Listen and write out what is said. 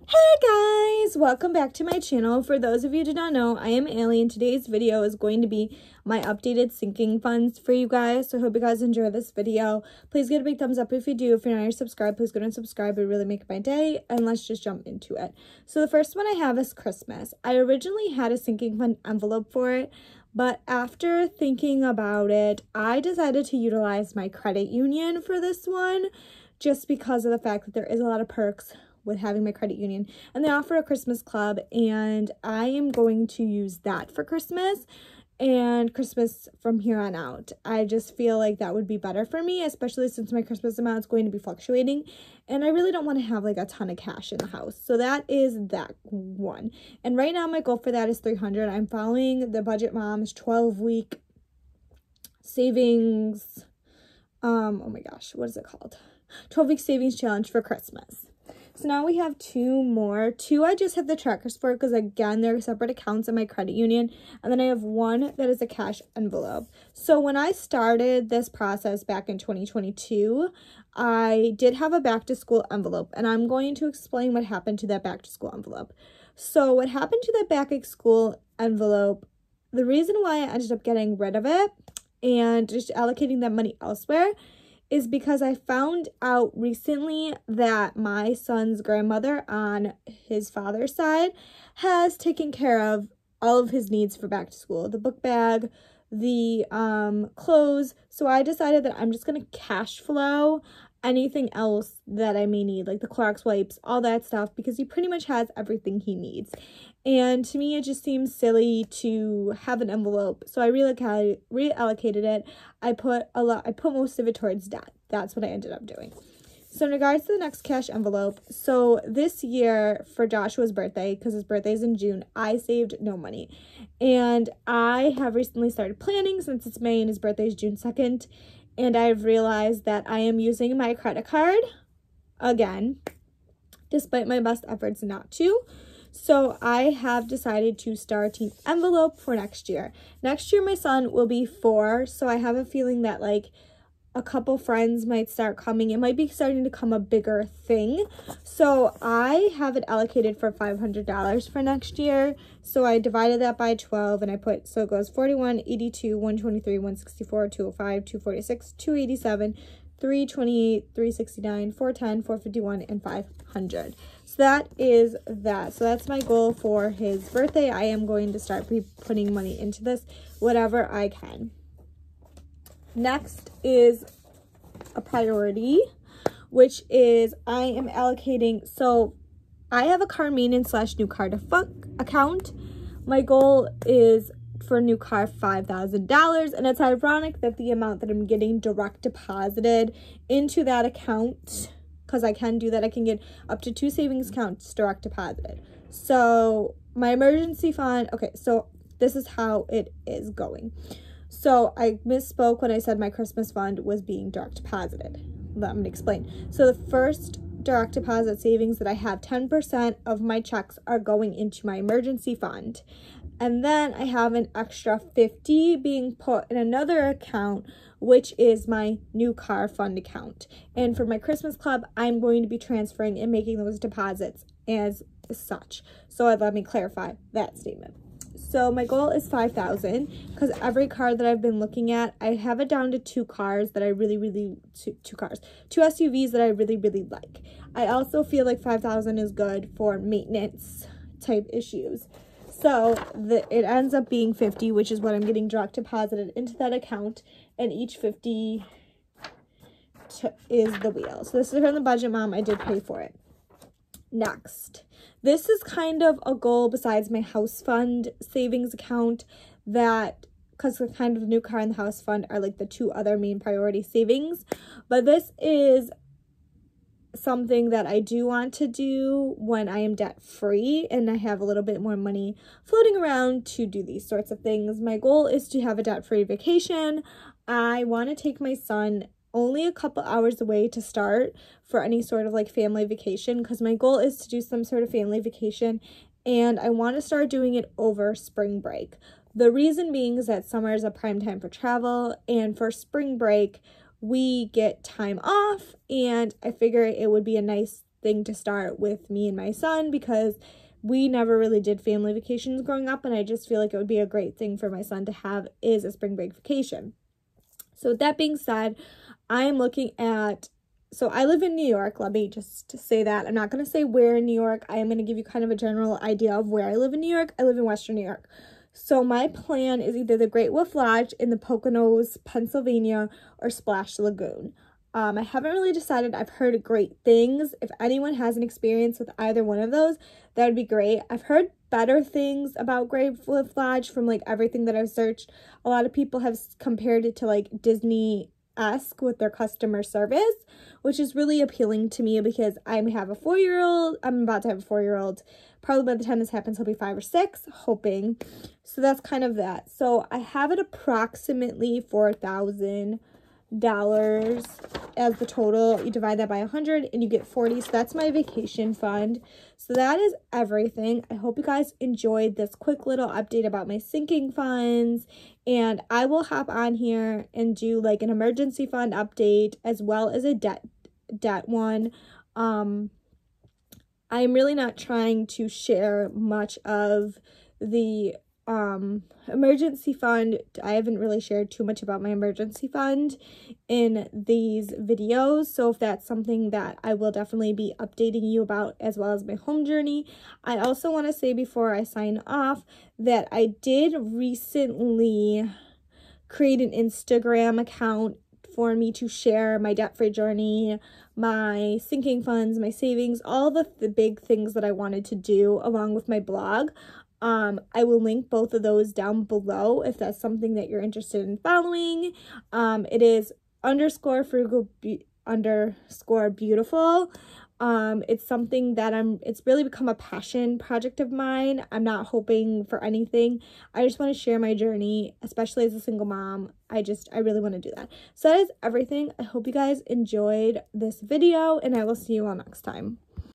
Hey guys, welcome back to my channel. For those of you who do not know, I am Allie, and today's video is going to be my updated sinking funds for you guys. So I hope you guys enjoy this video. Please give it a big thumbs up if you do. If you're not already subscribed, please go and subscribe. It would really make my day, and let's just jump into it. So the first one I have is Christmas. I originally had a sinking fund envelope for it, but after thinking about it, I decided to utilize my credit union for this one, just because of the fact that there is a lot of perks with having my credit union, and they offer a Christmas club, and I am going to use that for Christmas and Christmas from here on out. I just feel like that would be better for me, especially since my Christmas amount is going to be fluctuating, and I really don't want to have like a ton of cash in the house. So that is that one. And right now my goal for that is $300. I'm following the Budget Mom's 12-week savings, oh my gosh, what is it called? 12-week savings challenge for Christmas. So now we have two more. Two I just have the trackers for because, again, they're separate accounts in my credit union. And then I have one that is a cash envelope. So when I started this process back in 2022, I did have a back-to-school envelope. And I'm going to explain what happened to that back-to-school envelope. So what happened to that back-to-school envelope, the reason why I ended up getting rid of it and just allocating that money elsewhere is because I found out recently that my son's grandmother on his father's side has taken care of all of his needs for back to school. The book bag, the clothes. So I decided that I'm just going to cash flow anything else that I may need, like the Clorox wipes, all that stuff, because he pretty much has everything he needs. And to me, it just seems silly to have an envelope. So I reallocated it. I put most of it towards debt. That's what I ended up doing. So in regards to the next cash envelope, so this year for Joshua's birthday, because his birthday is in June, I saved no money. And I have recently started planning since it's May and his birthday is June 2nd. And I've realized that I am using my credit card again, despite my best efforts not to. So I have decided to start an envelope for next year. Next year, my son will be 4, so I have a feeling that like a couple friends might start coming. It might be starting to become a bigger thing. So I have it allocated for $500 for next year. So I divided that by 12 and I put, so it goes 41, 82, 123, 164, 205, 246, 287, 328, 369, 410, 451, and 500. So that is that. So that's my goal for his birthday. I am going to start putting money into this, whatever I can. Next is a priority, which is I am allocating, so I have a car maintenance / new car account. My goal is for a new car $5,000, and it's ironic that the amount that I'm getting direct deposited into that account, because I can do that, I can get up to 2 savings accounts direct deposited. So my emergency fund, okay, so this is how it is going. So I misspoke when I said my Christmas fund was being direct deposited. Let me explain. So the first direct deposit savings that I have, 10% of my checks are going into my emergency fund. And then I have an extra 50 being put in another account, which is my new car fund account. And for my Christmas club, I'm going to be transferring and making those deposits as such. So let me clarify that statement. So my goal is $5,000 because every car that I've been looking at, I have it down to 2 cars that I two SUVs that I really like. I also feel like $5,000 is good for maintenance type issues. So it ends up being 50, which is what I'm getting direct deposited into that account, and each 50 is the wheel. So this is from the Budget Mom. I did pay for it. Next, this is kind of a goal besides my house fund savings account, that because the kind of new car and the house fund are like the 2 other main priority savings, but this is something that I do want to do when I am debt free and I have a little bit more money floating around to do these sorts of things. My goal is to have a debt free vacation. I want to take my son only a couple hours away to start for any sort of like family vacation, because my goal is to do some sort of family vacation, and I want to start doing it over spring break. The reason being is that summer is a prime time for travel, and for spring break we get time off, and I figure it would be a nice thing to start with me and my son, because we never really did family vacations growing up, and I just feel like it would be a great thing for my son to have is a spring break vacation. So with that being said, I am looking at, so I live in New York. Let me just say that. I'm not going to say where in New York. I am going to give you kind of a general idea of where I live in New York. I live in Western New York. So my plan is either the Great Wolf Lodge in the Poconos, Pennsylvania, or Splash Lagoon. I haven't really decided. I've heard great things. If anyone has an experience with either one of those, that would be great. I've heard better things about Great Wolf Lodge from like everything that I've searched. A lot of people have compared it to like Disney-esque with their customer service, which is really appealing to me because I have a 4-year-old. I'm about to have a 4-year-old. Probably by the time this happens, he'll be 5 or 6, hoping. So that's kind of that. So I have it approximately $4,000 as the total. You divide that by 100 and you get 40. So that's my vacation fund. So that is everything. I hope you guys enjoyed this quick little update about my sinking funds, and I will hop on here and do like an emergency fund update as well as a debt one. I'm really not trying to share much of the emergency fund. I haven't really shared too much about my emergency fund in these videos, so if that's something that I will definitely be updating you about, as well as my home journey. I also want to say before I sign off that I did recently create an Instagram account for me to share my debt-free journey, my sinking funds, my savings, all the big things that I wanted to do, along with my blog. I will link both of those down below if that's something that you're interested in following. It is _frugal_beautiful. It's something that it's really become a passion project of mine. I'm not hoping for anything. I just want to share my journey, especially as a single mom. I really want to do that. So that is everything. I hope you guys enjoyed this video, and I will see you all next time.